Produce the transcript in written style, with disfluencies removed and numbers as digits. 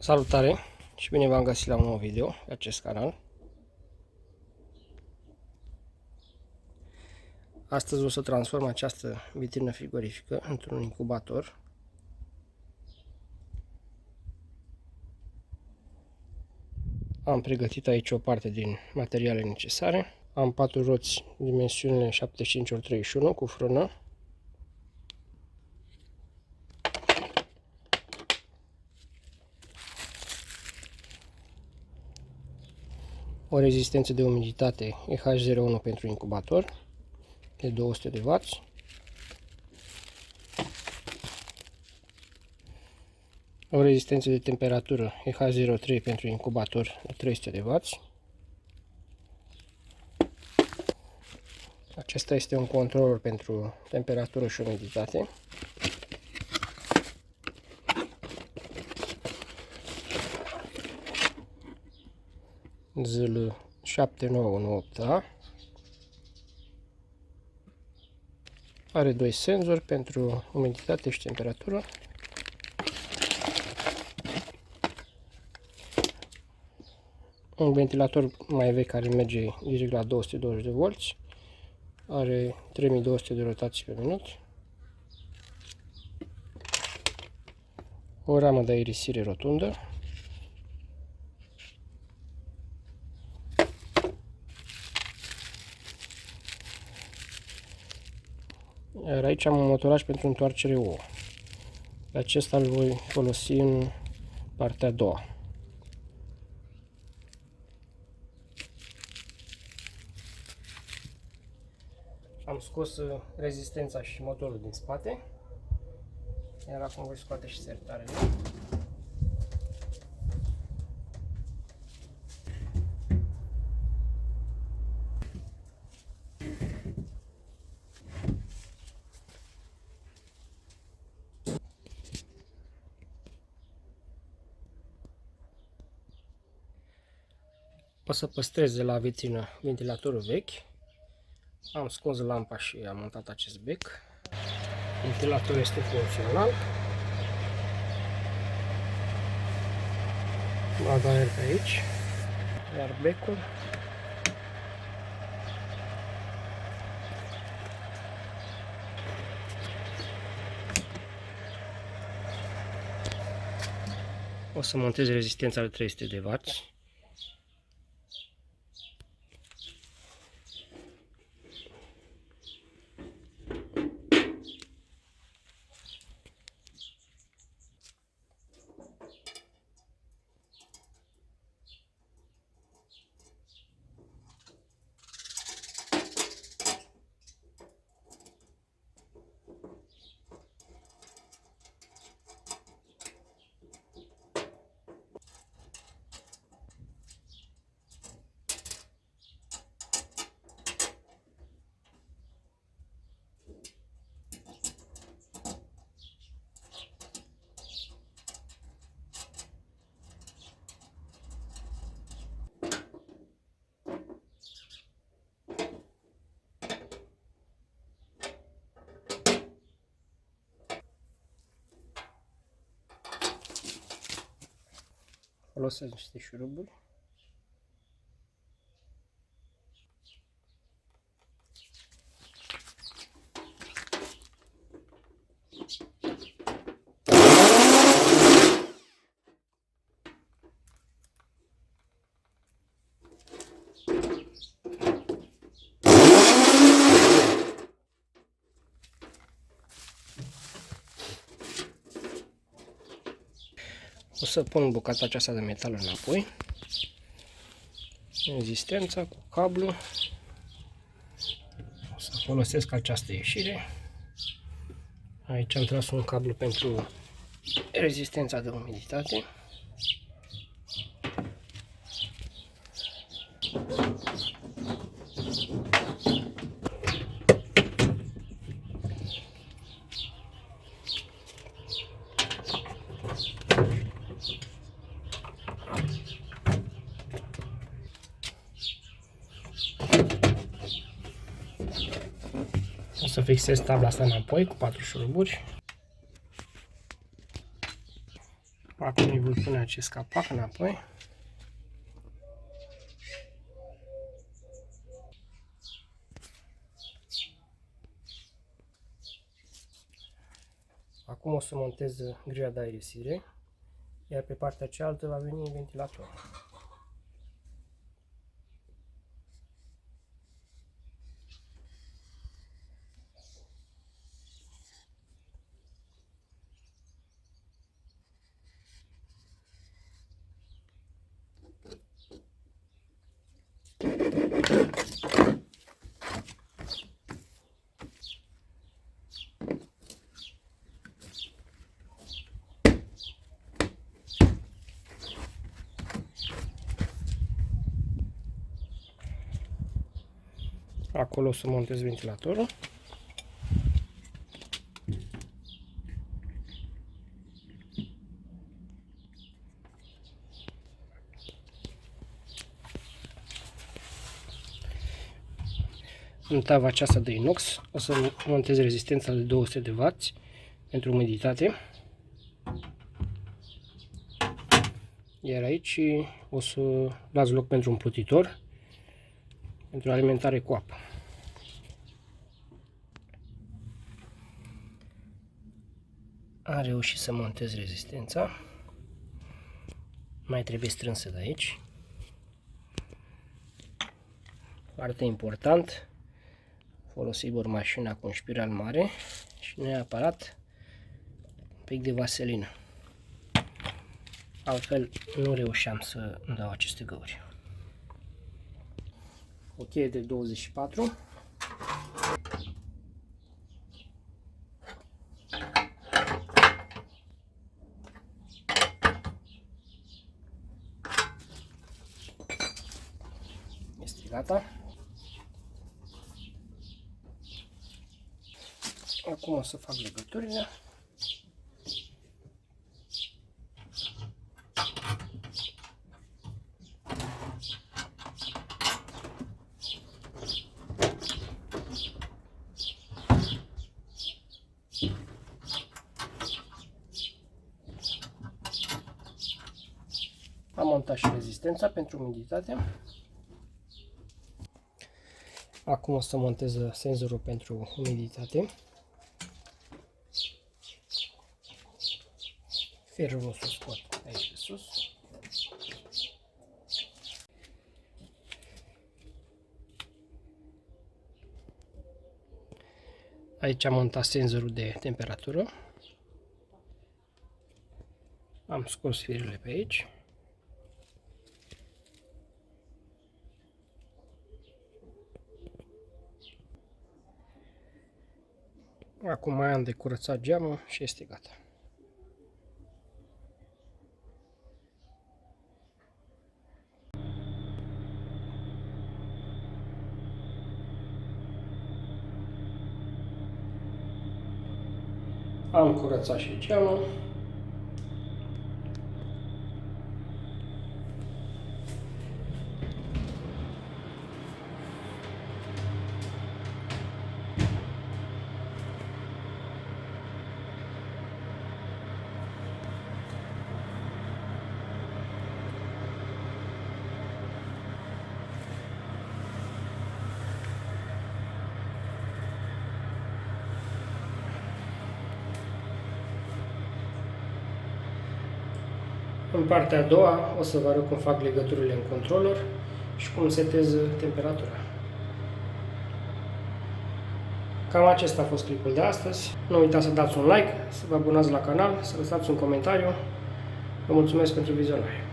Salutare și bine v-am găsit la un nou video pe acest canal. Astăzi o să transform această vitrină frigorifică într-un incubator. Am pregătit aici o parte din materiale necesare. Am 4 roți dimensiunile 75x31 cu frână. O rezistență de umiditate EH01 pentru incubator de 200 de W. O rezistență de temperatură EH03 pentru incubator de 300 de W. Acesta este un controlor pentru temperatură și umiditate. ZL 7918A. Are 2 senzori pentru umiditate și temperatură. Un ventilator mai vechi care merge direct la 220 de volți. Are 3200 de rotații pe minut. O ramă de aerisire rotundă. Iar aici am un motoraj pentru întoarcere ouă. Pe acesta îl voi folosi în partea a doua. Am scos rezistența și motorul din spate. Iar acum voi scoate și sertarele. O să păstrez de la vitrină ventilatorul vechi. Am scos lampa și am montat acest bec. Ventilatorul este funcțional. Bag aer pe aici. Iar becul o să montez rezistența de 300 de W. Folosesc niște șuruburi. O să pun bucata aceasta de metal înapoi, rezistența cu cablu. O să folosesc această ieșire. Aici am tras un cablu pentru rezistența de umiditate. O să fixez tabla asta înapoi cu 4 șuruburi. Acum îi voi pune acest capac înapoi. Acum o să montez grija de aerisire, iar pe partea cealaltă va veni ventilatorul. Acolo o să montez ventilatorul. În tava aceasta de inox o să montez rezistența de 200 de W pentru umiditate. Iar aici o să las loc pentru un plutitor pentru alimentare cu apă. Am reușit să montez rezistența. Mai trebuie strânsă de aici. Foarte important, folosim mașina cu un spiral mare și neapărat un pic de vaselină. Altfel nu reușeam să îmi dau aceste găuri. O cheie de 24. Este gata. Acum o să fac legăturile. Am montat și rezistența pentru umiditate. Acum o să montez senzorul pentru umiditate. Ferul o să scot aici de sus. Aici am montat senzorul de temperatură. Am scos firele pe aici. Acum mai am de curățat geamul și este gata. Am curățat și geamul. În partea a doua o să vă arăt cum fac legăturile în controller și cum setez temperatura. Cam acesta a fost clipul de astăzi. Nu uitați să dați un like, să vă abonați la canal, să lăsați un comentariu. Vă mulțumesc pentru vizionare.